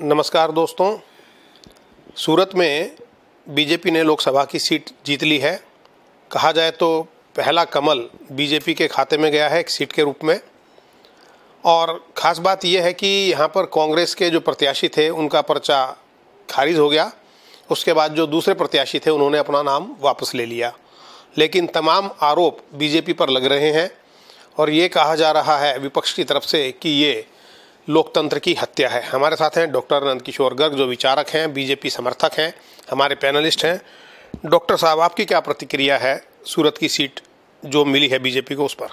नमस्कार दोस्तों। सूरत में बीजेपी ने लोकसभा की सीट जीत ली है। कहा जाए तो पहला कमल बीजेपी के खाते में गया है एक सीट के रूप में। और ख़ास बात यह है कि यहाँ पर कांग्रेस के जो प्रत्याशी थे उनका पर्चा खारिज हो गया। उसके बाद जो दूसरे प्रत्याशी थे उन्होंने अपना नाम वापस ले लिया। लेकिन तमाम आरोप बीजेपी पर लग रहे हैं और ये कहा जा रहा है विपक्ष की तरफ से कि ये लोकतंत्र की हत्या है। हमारे साथ हैं डॉक्टर नंदकिशोर गर्ग, जो विचारक हैं, बीजेपी समर्थक हैं, हमारे पैनलिस्ट हैं। डॉक्टर साहब, आपकी क्या प्रतिक्रिया है सूरत की सीट जो मिली है बीजेपी को उस पर?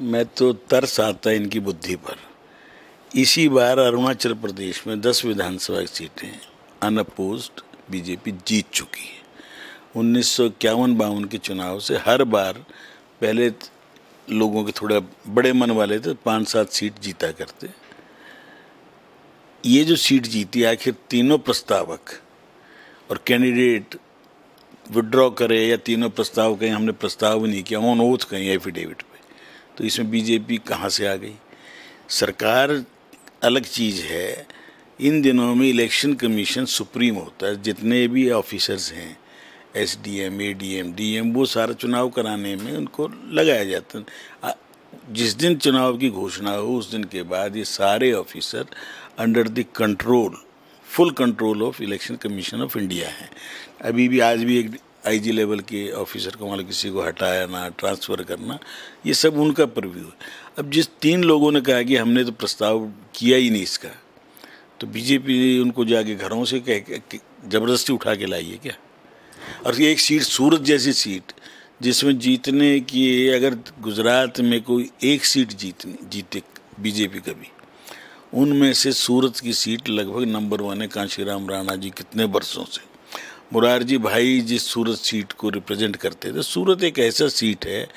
मैं तो तरस आता है इनकी बुद्धि पर। इसी बार अरुणाचल प्रदेश में 10 विधानसभा सीटें अनअपोज्ड बीजेपी जीत चुकी है। 1951-52 के चुनाव से हर बार पहले लोगों के थोड़ा बड़े मन वाले थे 5-7 सीट जीता करते। ये जो सीट जीती, आखिर तीनों प्रस्तावक और कैंडिडेट विड्रॉ करे या तीनों प्रस्ताव कहीं हमने प्रस्ताव नहीं किया, ऑन ओथ कहीं एफिडेविट पे, तो इसमें बीजेपी कहाँ से आ गई? सरकार अलग चीज़ है। इन दिनों में इलेक्शन कमीशन सुप्रीम होता है। जितने भी ऑफिसर्स हैं, एसडीएम, एडीएम, डीएम, वो सारा चुनाव कराने में उनको लगाया जाता है। जिस दिन चुनाव की घोषणा हो उस दिन के बाद ये सारे officer under the control, full control of election commission of India हैं। अभी भी आज भी एक आईजी लेवल के ऑफिसर को मतलब किसी को हटाना, ट्रांसफ़र करना, ये सब उनका परव्यू है। अब जिस 3 लोगों ने कहा कि हमने तो प्रस्ताव किया ही नहीं इसका, तो बीजेपी उनको जाके घरों से कह ज़बरदस्ती उठा के लाई है क्या? और एक सीट, सूरत जैसी सीट जिसमें जीतने की, अगर गुजरात में कोई एक सीट जीते बीजेपी कभी, उनमें से सूरत की सीट लगभग नंबर 1 है। कांशीराम राणा जी कितने वर्षों से, मुरारजी भाई जिस सूरत सीट को रिप्रेजेंट करते थे। सूरत एक ऐसा सीट है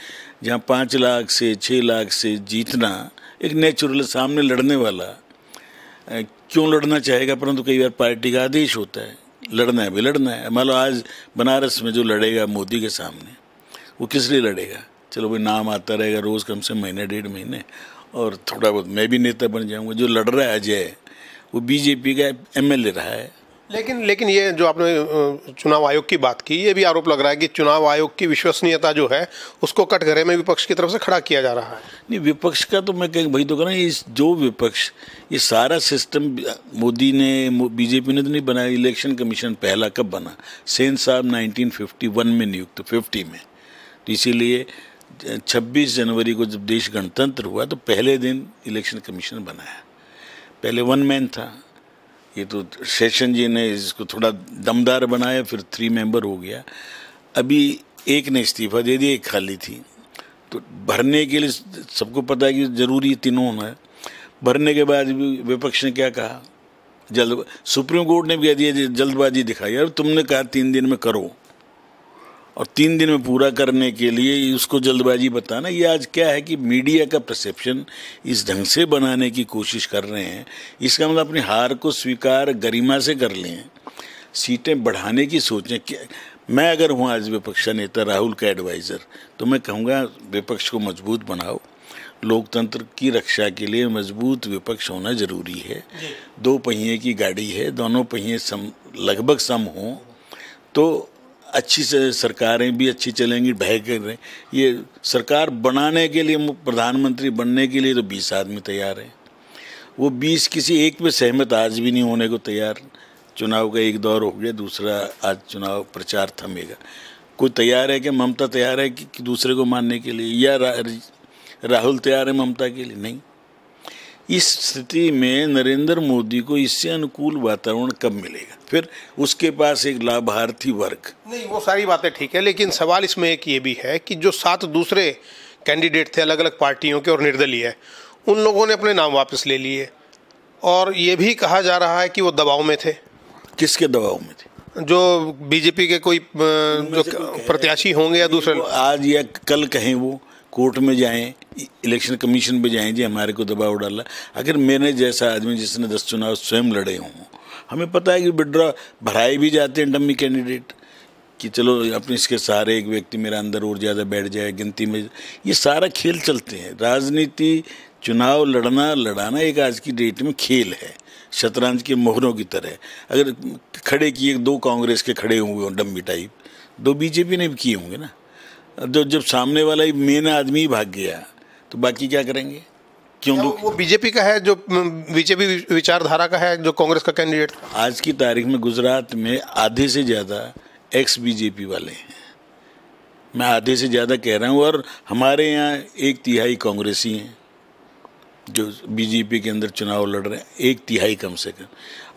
जहाँ 5 लाख से 6 लाख से जीतना एक नेचुरल, सामने लड़ने वाला क्यों लड़ना चाहेगा, परंतु कई बार पार्टी का आदेश होता है लड़ना है, भी लड़ना है। मान लो आज बनारस में जो लड़ेगा मोदी के सामने, वो किस लिए लड़ेगा? चलो भाई, नाम आता रहेगा रोज़ कम से महीने 1.5 महीने, और थोड़ा बहुत मैं भी नेता बन जाऊंगा। जो लड़ रहा है अजय, वो बीजेपी का एमएलए रहा है। लेकिन ये जो आपने चुनाव आयोग की बात की, ये भी आरोप लग रहा है कि चुनाव आयोग की विश्वसनीयता जो है उसको कटघरे में विपक्ष की तरफ से खड़ा किया जा रहा है। नहीं, विपक्ष का तो मैं वही तो कह रहा हूँ, इस जो विपक्ष, ये सारा सिस्टम मोदी ने, बीजेपी ने तो नहीं बनाया। इलेक्शन कमीशन पहला कब बना? सेन साहब 1951 में नियुक्त, 50 में। तो इसीलिए 26 जनवरी को जब देश गणतंत्र हुआ तो पहले दिन इलेक्शन कमीशन बनाया। पहले 1 मैन था, ये तो सेशन जी ने इसको थोड़ा दमदार बनाया, फिर 3 मेंबर हो गया। अभी एक ने इस्तीफा दे दिया, एक खाली थी, तो भरने के लिए सबको पता है कि जरूरी तीनों होना है। भरने के बाद भी विपक्ष ने क्या कहा? सुप्रीम कोर्ट ने भी कह दिया जल्दबाजी दिखाई। यार तुमने कहा 3 दिन में करो, और 3 दिन में पूरा करने के लिए उसको जल्दबाजी बताना। ये आज क्या है कि मीडिया का परसेप्शन इस ढंग से बनाने की कोशिश कर रहे हैं। इसका मतलब अपनी हार को स्वीकार गरिमा से कर लें, सीटें बढ़ाने की सोचें। मैं अगर हूँ आज विपक्ष नेता, राहुल का एडवाइज़र, तो मैं कहूँगा विपक्ष को मजबूत बनाओ। लोकतंत्र की रक्षा के लिए मजबूत विपक्ष होना जरूरी है। 2 पहिए की गाड़ी है, दोनों पहिए लगभग सम हों तो अच्छी से सरकारें भी अच्छी चलेंगी। ढह कर रहे, ये सरकार बनाने के लिए, प्रधानमंत्री बनने के लिए तो 20 आदमी तैयार हैं। वो 20 किसी एक पे सहमत आज भी नहीं होने को तैयार। चुनाव का एक दौर हो गया, दूसरा आज चुनाव प्रचार थमेगा। कोई तैयार है कि ममता तैयार है कि दूसरे को मानने के लिए, या राहुल तैयार है ममता के लिए? नहीं। इस स्थिति में नरेंद्र मोदी को इससे अनुकूल वातावरण कब मिलेगा? फिर उसके पास एक लाभार्थी वर्ग नहीं, वो सारी बातें ठीक है, लेकिन सवाल इसमें एक ये भी है कि जो 7 दूसरे कैंडिडेट थे अलग अलग पार्टियों के और निर्दलीय, उन लोगों ने अपने नाम वापस ले लिए, और ये भी कहा जा रहा है कि वो दबाव में थे। किसके दबाव में थे? जो बीजेपी के कोई जो प्रत्याशी होंगे या दूसरे, आज या कल कहें वो कोर्ट में जाएं, इलेक्शन कमीशन पे जाएं जी हमारे को दबाव डाला। अगर मेरे जैसा आदमी जिसने 10 चुनाव स्वयं लड़े हों, हमें पता है कि विड्रॉ भराए भी जाते हैं डम्मी कैंडिडेट, कि चलो अपने इसके सहारे एक व्यक्ति मेरा अंदर और ज़्यादा बैठ जाए गिनती में। ये सारा खेल चलते हैं। राजनीति, चुनाव लड़ना लड़ाना एक आज की डेट में खेल है। शतरंज के मोहरों की तरह। अगर खड़े किए 2 कांग्रेस के खड़े हुए हों डम्मी टाइप, 2 बीजेपी ने भी किए होंगे ना। जब सामने वाला ही मेन आदमी ही भाग गया तो बाकी क्या करेंगे? क्यों? वो बीजेपी का है जो बीजेपी विचारधारा का है जो कांग्रेस का कैंडिडेट? आज की तारीख में गुजरात में आधे से ज़्यादा एक्स बीजेपी वाले हैं। मैं आधे से ज़्यादा कह रहा हूँ। और हमारे यहाँ 1/3 कांग्रेसी हैं जो बीजेपी के अंदर चुनाव लड़ रहे हैं, 1/3 कम से कम।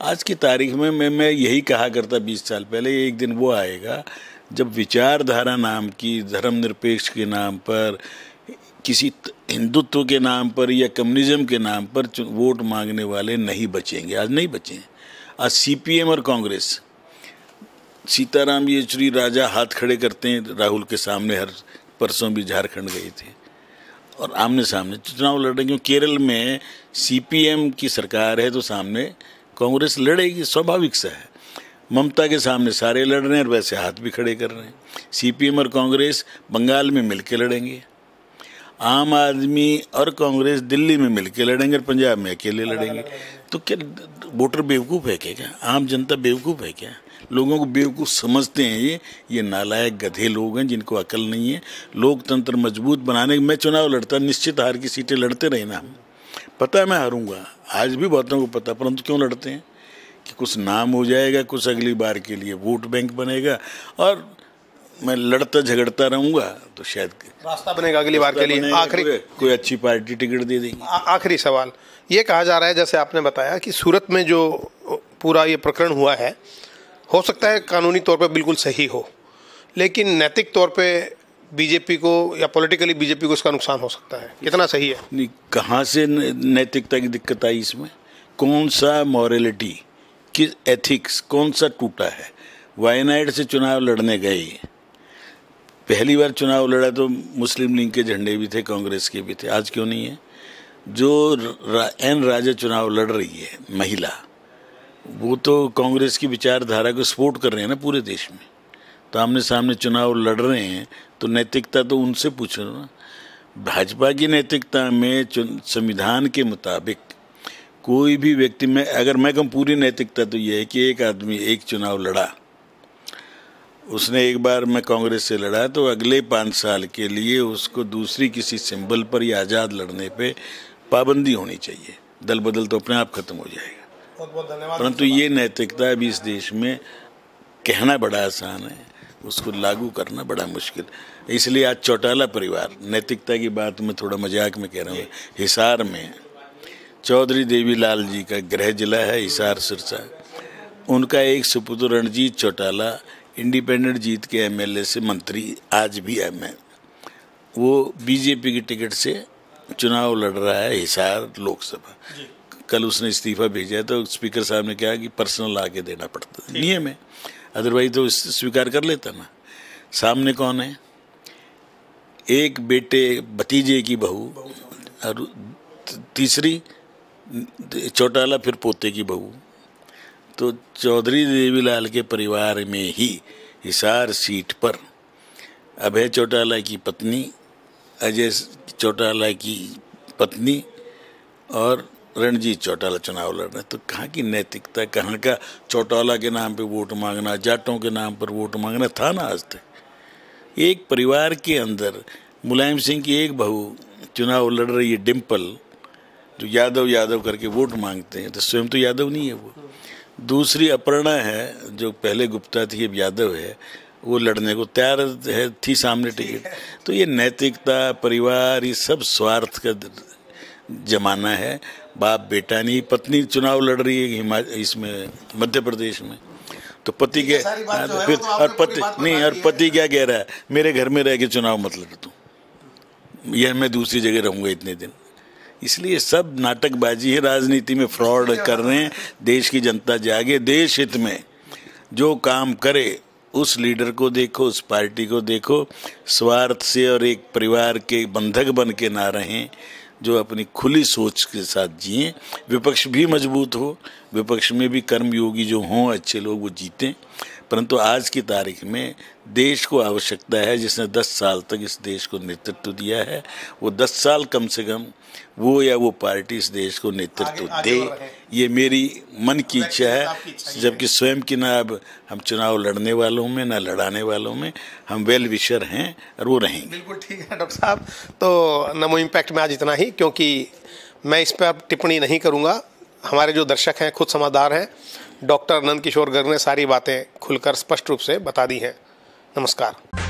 आज की तारीख में मैं यही कहा करता 20 साल पहले, एक दिन वो आएगा जब विचारधारा नाम की, धर्मनिरपेक्ष के नाम पर, किसी हिंदुत्व के नाम पर या कम्युनिज्म के नाम पर वोट मांगने वाले नहीं बचेंगे। आज नहीं बचे। आज सीपीएम और कांग्रेस, सीताराम येचुरी राजा हाथ खड़े करते हैं राहुल के सामने, हर परसों भी झारखंड गए थे और आमने सामने चुनाव लड़ रहे हैं। क्योंकि केरल में सीपीएम की सरकार है तो सामने कांग्रेस लड़ेगी, स्वाभाविक सा है। ममता के सामने सारे लड़ रहे हैं और वैसे हाथ भी खड़े कर रहे हैं। सीपीएम और कांग्रेस बंगाल में मिलके लड़ेंगे, आम आदमी और कांग्रेस दिल्ली में मिलके लड़ेंगे और पंजाब में अकेले लड़ेंगे। तो क्या वोटर बेवकूफ़ है क्या? आम जनता बेवकूफ़ है क्या? लोगों को बेवकूफ़ समझते हैं ये नालायक गधे लोग हैं जिनको अकल नहीं है। लोकतंत्र मजबूत बनाने मैं चुनाव लड़ता, निश्चित हार की सीटें लड़ते रहे ना हम। पता है मैं हारूंगा, आज भी बहुतों को पता, परंतु क्यों लड़ते हैं? कि कुछ नाम हो जाएगा, कुछ अगली बार के लिए वोट बैंक बनेगा और मैं लड़ता झगड़ता रहूंगा तो शायद रास्ता बनेगा अगली बार के लिए। आखिरी कोई अच्छी पार्टी टिकट दे देगी। आखिरी सवाल ये कहा जा रहा है, जैसे आपने बताया कि सूरत में जो पूरा ये प्रकरण हुआ है, हो सकता है कानूनी तौर पे बिल्कुल सही हो, लेकिन नैतिक तौर पे बीजेपी को या पॉलिटिकली बीजेपी को इसका नुकसान हो सकता है। कितना सही है? नहीं, कहाँ से नैतिकता की दिक्कत आई इसमें? कौन सा मॉरलिटी, किस एथिक्स कौन सा टूटा है? वायनाड से चुनाव लड़ने गए, पहली बार चुनाव लड़ा तो मुस्लिम लीग के झंडे भी थे, कांग्रेस के भी थे, आज क्यों नहीं है? जो एन राजा चुनाव लड़ रही है महिला, वो तो कांग्रेस की विचारधारा को सपोर्ट कर रहे हैं ना पूरे देश में। तो आमने सामने चुनाव लड़ रहे हैं तो नैतिकता तो उनसे पूछो ना। भाजपा की नैतिकता में संविधान के मुताबिक कोई भी व्यक्ति में, अगर मैं कहूँ पूरी नैतिकता तो ये है कि एक आदमी एक चुनाव लड़ा, उसने एक बार मैं कांग्रेस से लड़ा तो अगले 5 साल के लिए उसको दूसरी किसी सिंबल पर या आज़ाद लड़ने पे पाबंदी होनी चाहिए। दल बदल तो अपने आप खत्म हो जाएगा। बहुत बहुत धन्यवाद। परंतु ये नैतिकता अभी इस देश में कहना बड़ा आसान है, उसको लागू करना बड़ा मुश्किल। इसलिए आज चौटाला परिवार, नैतिकता की बात मैं थोड़ा मजाक में कह रहा हूँ, हिसार में चौधरी देवीलाल जी का गृह जिला है हिसार सिरसा, उनका एक सुपुत्र रणजीत चौटाला इंडिपेंडेंट जीत के एमएलए से मंत्री आज भी है। मैं वो बीजेपी की टिकट से चुनाव लड़ रहा है हिसार लोकसभा। कल उसने इस्तीफा भेजा तो स्पीकर साहब ने कहा कि पर्सनल आके देना पड़ता है, नियम है, अदरवाइज तो स्वीकार कर लेता ना। सामने कौन है? एक बेटे भतीजे की बहू और तीसरी चौटाला फिर पोते की बहू। तो चौधरी देवीलाल के परिवार में ही हिसार सीट पर अभय चौटाला की पत्नी, अजय चौटाला की पत्नी और रणजीत चौटाला चुनाव लड़ रहे हैं। तो कहाँ की नैतिकता, कहाँ का चौटाला के नाम पे वोट मांगना, जाटों के नाम पर वोट मांगना था ना आज तक? एक परिवार के अंदर मुलायम सिंह की एक बहू चुनाव लड़ रही है, डिम्पल, जो यादव यादव करके वोट मांगते हैं, तो स्वयं तो यादव नहीं है वो। दूसरी अपर्णा है जो पहले गुप्ता थी अब यादव है, वो लड़ने को तैयार है, थी सामने टिकट। तो ये नैतिकता, परिवार, ये सब स्वार्थ का जमाना है। बाप बेटा नहीं, पत्नी चुनाव लड़ रही है इसमें मध्य प्रदेश में, तो पति के फिर और पति नहीं, और पति क्या कह रहा है, मेरे घर में रह के चुनाव मत लड़ तू, यह मैं दूसरी जगह रहूंगा इतने दिन। इसलिए सब नाटकबाजी है, राजनीति में फ्रॉड कर रहे हैं। देश की जनता जागे, देश हित में जो काम करे उस लीडर को देखो, उस पार्टी को देखो, स्वार्थ से और एक परिवार के बंधक बन के ना रहें, जो अपनी खुली सोच के साथ जिएं। विपक्ष भी मजबूत हो, विपक्ष में भी कर्मयोगी जो हों, अच्छे लोग, वो जीतें। परंतु आज की तारीख में देश को आवश्यकता है, जिसने 10 साल तक इस देश को नेतृत्व दिया है, वो 10 साल कम से कम वो या वो पार्टी इस देश को नेतृत्व दे। ये मेरी मन की इच्छा है, जबकि स्वयं की ना अब हम चुनाव लड़ने वालों में ना लड़ाने वालों में, हम वेल विशर हैं और वो रहेंगे। बिल्कुल ठीक है डॉक्टर साहब। तो नमो इम्पैक्ट में आज इतना ही, क्योंकि मैं इस पर अब टिप्पणी नहीं करूँगा। हमारे जो दर्शक हैं खुद समझदार हैं। डॉक्टर नंद किशोर गर्ग ने सारी बातें खुलकर स्पष्ट रूप से बता दी हैं। नमस्कार।